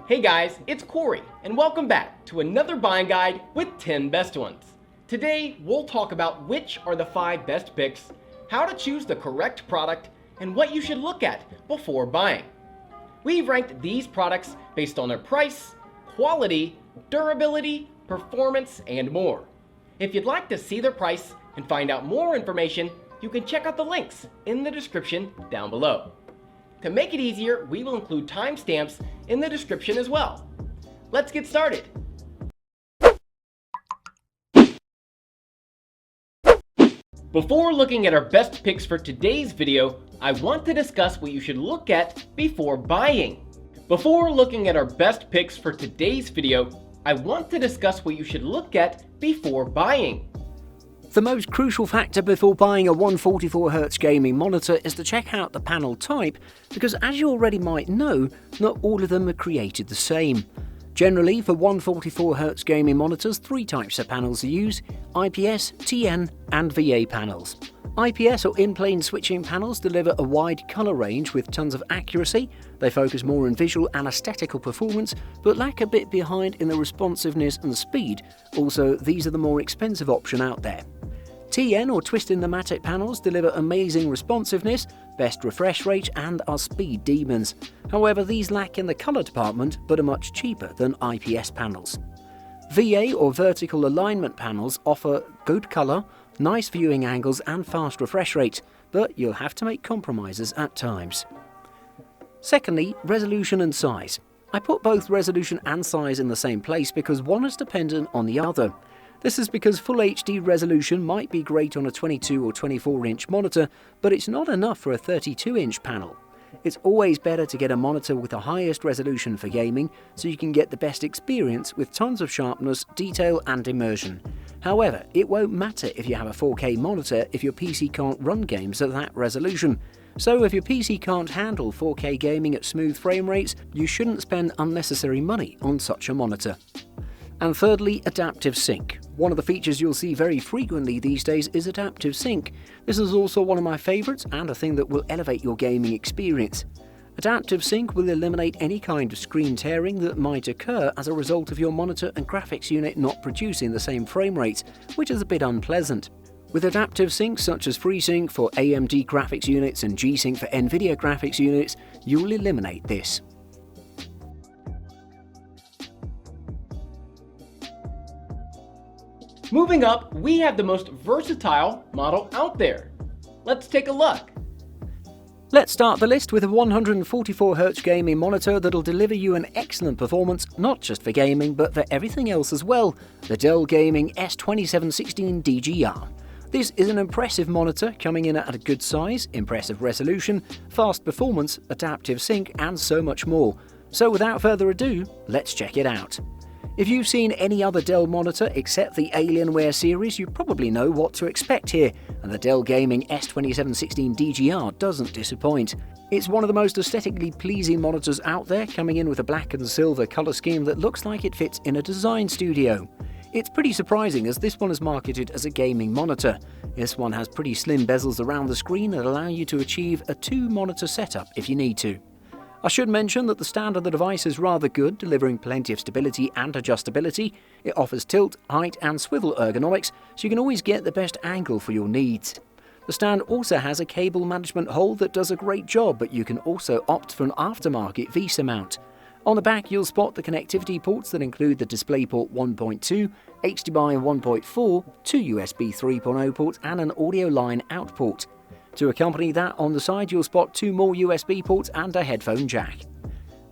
Hey guys, it's Corey, and welcome back to another buying guide with 10 best ones. Today, we'll talk about which are the 5 best picks, how to choose the correct product, and what you should look at before buying. We've ranked these products based on their price, quality, durability, performance, and more. If you'd like to see their price and find out more information, you can check out the links in the description down below. To make it easier, we will include timestamps in the description as well. Let's get started. Before looking at our best picks for today's video, I want to discuss what you should look at before buying. Before looking at our best picks for today's video, I want to discuss what you should look at before buying. The most crucial factor before buying a 144Hz gaming monitor is to check out the panel type, because as you already might know, not all of them are created the same. Generally, for 144Hz gaming monitors, 3 types of panels are used: IPS, TN and VA panels. IPS or in-plane switching panels deliver a wide colour range with tons of accuracy. They focus more on visual and aesthetical performance, but lag a bit behind in the responsiveness and speed. Also, these are the more expensive option out there. TN or twist-in-the-matic panels deliver amazing responsiveness, best refresh rate and are speed demons. However, these lack in the colour department but are much cheaper than IPS panels. VA or vertical alignment panels offer good colour, nice viewing angles and fast refresh rate, but you'll have to make compromises at times. Secondly, resolution and size. I put both resolution and size in the same place because one is dependent on the other. This is because Full HD resolution might be great on a 22 or 24-inch monitor, but it's not enough for a 32-inch panel. It's always better to get a monitor with the highest resolution for gaming, so you can get the best experience with tons of sharpness, detail and immersion. However, it won't matter if you have a 4K monitor if your PC can't run games at that resolution. So if your PC can't handle 4K gaming at smooth frame rates, you shouldn't spend unnecessary money on such a monitor. And thirdly, adaptive sync. One of the features you'll see very frequently these days is adaptive sync. This is also one of my favourites and a thing that will elevate your gaming experience. Adaptive sync will eliminate any kind of screen tearing that might occur as a result of your monitor and graphics unit not producing the same frame rates, which is a bit unpleasant. With adaptive sync such as FreeSync for AMD graphics units and G-Sync for NVIDIA graphics units, you'll eliminate this. Moving up, we have the most versatile model out there. Let's take a look. Let's start the list with a 144Hz gaming monitor that'll deliver you an excellent performance, not just for gaming but for everything else as well, the Dell Gaming S2716 DGR. This is an impressive monitor coming in at a good size, impressive resolution, fast performance, adaptive sync and so much more. So without further ado, let's check it out. If you've seen any other Dell monitor except the Alienware series, you probably know what to expect here, and the Dell Gaming S2716 DGR doesn't disappoint. It's one of the most aesthetically pleasing monitors out there, coming in with a black and silver colour scheme that looks like it fits in a design studio. It's pretty surprising as this one is marketed as a gaming monitor. This one has pretty slim bezels around the screen that allow you to achieve a 2-monitor setup if you need to. I should mention that the stand of the device is rather good, delivering plenty of stability and adjustability. It offers tilt, height and swivel ergonomics, so you can always get the best angle for your needs. The stand also has a cable management hole that does a great job, but you can also opt for an aftermarket VESA mount. On the back you'll spot the connectivity ports that include the DisplayPort 1.2, HDMI 1.4, 2 USB 3.0 ports and an audio line out port. To accompany that, on the side you'll spot 2 more USB ports and a headphone jack.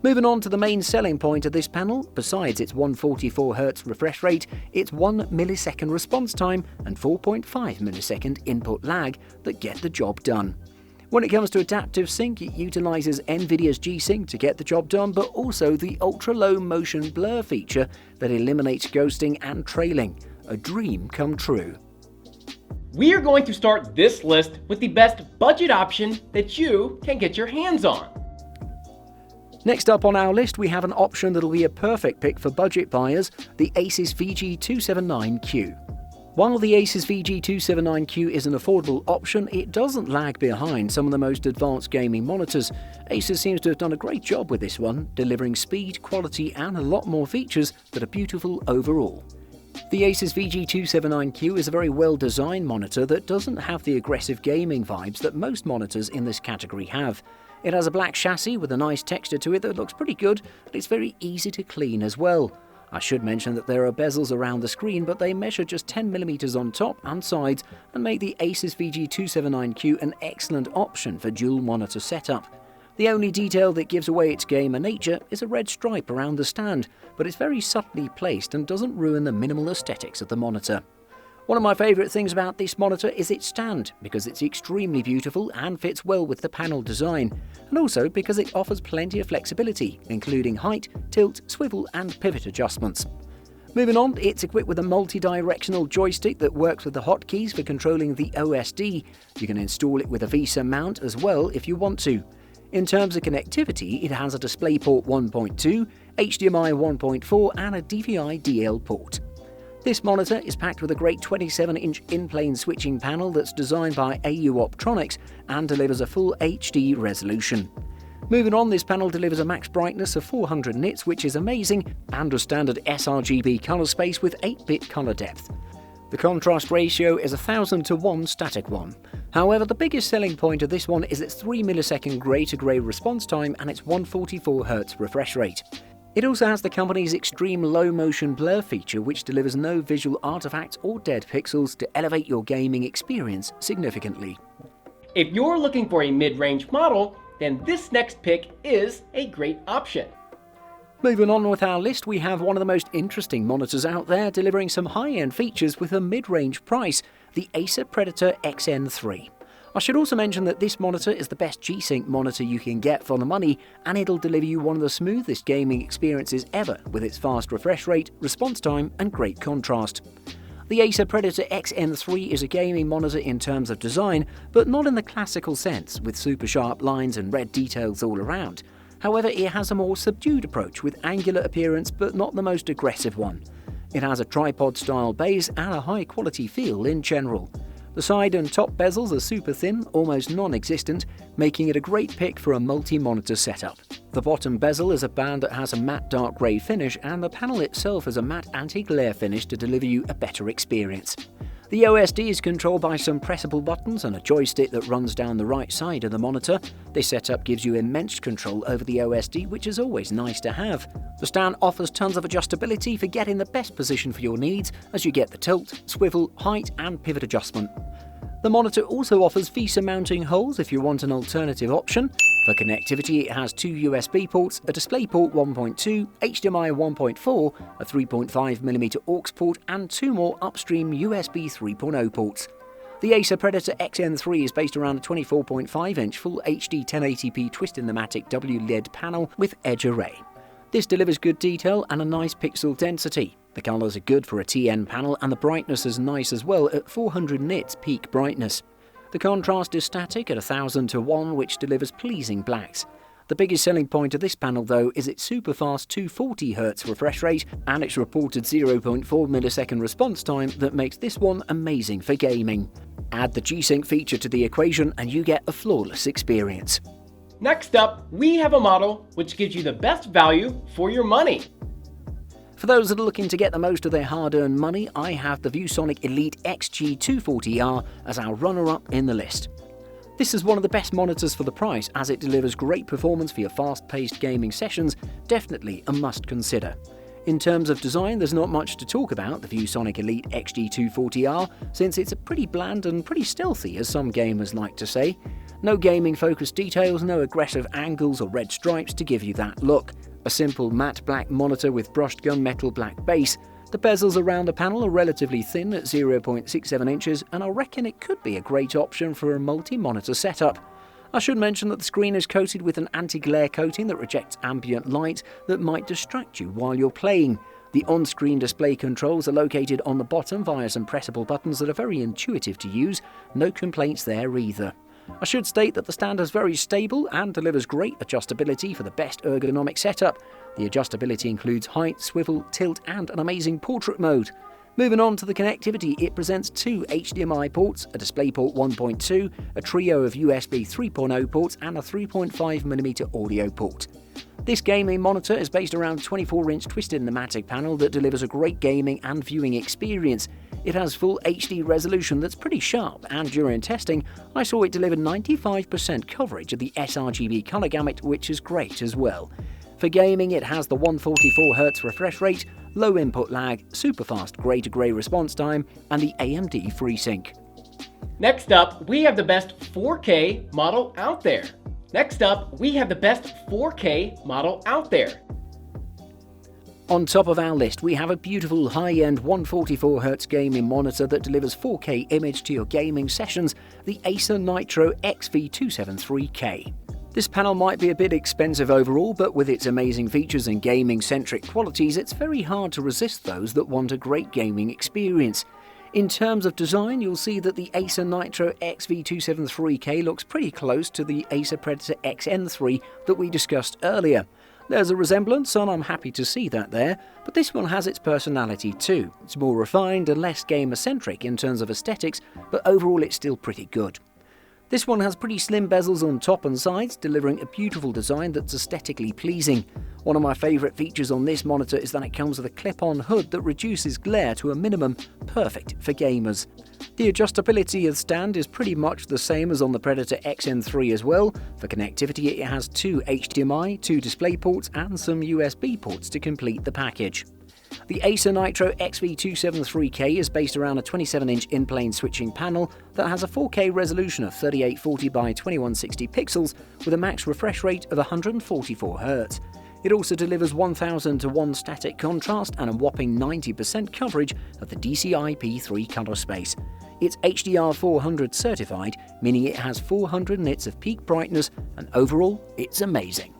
Moving on to the main selling point of this panel, besides its 144Hz refresh rate, its 1 millisecond response time and 4.5 millisecond input lag that get the job done. When it comes to adaptive sync, it utilises NVIDIA's G-Sync to get the job done, but also the ultra-low motion blur feature that eliminates ghosting and trailing. A dream come true. We are going to start this list with the best budget option that you can get your hands on. Next up on our list, we have an option that'll be a perfect pick for budget buyers, the Asus VG279Q. While the Asus VG279Q is an affordable option, it doesn't lag behind some of the most advanced gaming monitors. Asus seems to have done a great job with this one, delivering speed, quality and a lot more features that are beautiful overall. The Asus VG279Q is a very well-designed monitor that doesn't have the aggressive gaming vibes that most monitors in this category have. It has a black chassis with a nice texture to it that looks pretty good, and it's very easy to clean as well. I should mention that there are bezels around the screen, but they measure just 10mm on top and sides and make the Asus VG279Q an excellent option for dual monitor setup. The only detail that gives away its gamer nature is a red stripe around the stand, but it's very subtly placed and doesn't ruin the minimal aesthetics of the monitor. One of my favourite things about this monitor is its stand, because it's extremely beautiful and fits well with the panel design, and also because it offers plenty of flexibility, including height, tilt, swivel and pivot adjustments. Moving on, it's equipped with a multi-directional joystick that works with the hotkeys for controlling the OSD. You can install it with a VESA mount as well if you want to. In terms of connectivity, it has a DisplayPort 1.2, HDMI 1.4 and a DVI-DL port. This monitor is packed with a great 27-inch in-plane switching panel that's designed by AU Optronics and delivers a full HD resolution. Moving on, this panel delivers a max brightness of 400 nits, which is amazing, and a standard sRGB color space with 8-bit color depth. The contrast ratio is 1000:1 static 1. However, the biggest selling point of this one is its 3 millisecond grey-to-grey response time and its 144Hz refresh rate. It also has the company's extreme low motion blur feature, which delivers no visual artifacts or dead pixels to elevate your gaming experience significantly. If you're looking for a mid-range model, then this next pick is a great option. Moving on with our list, we have one of the most interesting monitors out there, delivering some high-end features with a mid-range price, the Acer Predator XN3. I should also mention that this monitor is the best G-Sync monitor you can get for the money, and it'll deliver you one of the smoothest gaming experiences ever with its fast refresh rate, response time and great contrast. The Acer Predator XN3 is a gaming monitor in terms of design, but not in the classical sense, with super sharp lines and red details all around. However, it has a more subdued approach with angular appearance, but not the most aggressive one. It has a tripod-style base and a high-quality feel in general. The side and top bezels are super thin, almost non-existent, making it a great pick for a multi-monitor setup. The bottom bezel is a band that has a matte dark grey finish, and the panel itself is a matte anti-glare finish to deliver you a better experience. The OSD is controlled by some pressable buttons and a joystick that runs down the right side of the monitor. This setup gives you immense control over the OSD, which is always nice to have. The stand offers tons of adjustability for getting the best position for your needs, as you get the tilt, swivel, height and pivot adjustment. The monitor also offers VESA mounting holes if you want an alternative option. For connectivity, it has 2 USB ports, a DisplayPort 1.2, HDMI 1.4, a 3.5mm aux port and 2 more upstream USB 3.0 ports. The Acer Predator XN3 is based around a 24.5-inch Full HD 1080p twist-in-the-matic WLED panel with edge array. This delivers good detail and a nice pixel density. The colours are good for a TN panel and the brightness is nice as well at 400 nits peak brightness. The contrast is static at 1000:1, which delivers pleasing blacks. The biggest selling point of this panel though is its super fast 240Hz refresh rate and its reported 0.4 millisecond response time that makes this one amazing for gaming. Add the G-Sync feature to the equation and you get a flawless experience. Next up, we have a model which gives you the best value for your money. For those that are looking to get the most of their hard-earned money, I have the ViewSonic Elite XG240R as our runner-up in the list. This is one of the best monitors for the price, as it delivers great performance for your fast-paced gaming sessions, definitely a must consider. In terms of design, there's not much to talk about the ViewSonic Elite XG240R, since it's pretty bland and pretty stealthy, as some gamers like to say. No gaming-focused details, no aggressive angles or red stripes to give you that look. A simple matte black monitor with brushed gunmetal black base. The bezels around the panel are relatively thin at 0.67 inches, and I reckon it could be a great option for a multi-monitor setup. I should mention that the screen is coated with an anti-glare coating that rejects ambient light that might distract you while you're playing. The on-screen display controls are located on the bottom via some pressable buttons that are very intuitive to use. No complaints there either. I should state that the stand is very stable and delivers great adjustability for the best ergonomic setup. The adjustability includes height, swivel, tilt and an amazing portrait mode. Moving on to the connectivity, it presents 2 HDMI ports, a DisplayPort 1.2, a trio of USB 3.0 ports and a 3.5mm audio port. This gaming monitor is based around a 24-inch twisted pneumatic panel that delivers a great gaming and viewing experience. It has full HD resolution that's pretty sharp, and during testing I saw it deliver 95% coverage of the sRGB colour gamut, which is great as well. For gaming, it has the 144Hz refresh rate, low input lag, super fast grey-to-grey response time, and the AMD FreeSync. Next up, we have the best 4K model out there. On top of our list, we have a beautiful high-end 144Hz gaming monitor that delivers 4K image to your gaming sessions, the Acer Nitro XV273K. This panel might be a bit expensive overall, but with its amazing features and gaming-centric qualities, it's very hard to resist those that want a great gaming experience. In terms of design, you'll see that the Acer Nitro XV273K looks pretty close to the Acer Predator XN3 that we discussed earlier. There's a resemblance, and I'm happy to see that there, but this one has its personality too. It's more refined and less gamer-centric in terms of aesthetics, but overall it's still pretty good. This one has pretty slim bezels on top and sides, delivering a beautiful design that's aesthetically pleasing. One of my favourite features on this monitor is that it comes with a clip-on hood that reduces glare to a minimum, perfect for gamers. The adjustability of the stand is pretty much the same as on the Predator XN3 as well. For connectivity, it has 2 HDMI, 2 DisplayPorts and some USB ports to complete the package. The Acer Nitro XV273K is based around a 27-inch in-plane switching panel that has a 4K resolution of 3840 by 2160 pixels with a max refresh rate of 144Hz. It also delivers 1000:1 static contrast and a whopping 90% coverage of the DCI-P3 colour space. It's HDR400 certified, meaning it has 400 nits of peak brightness, and overall, it's amazing.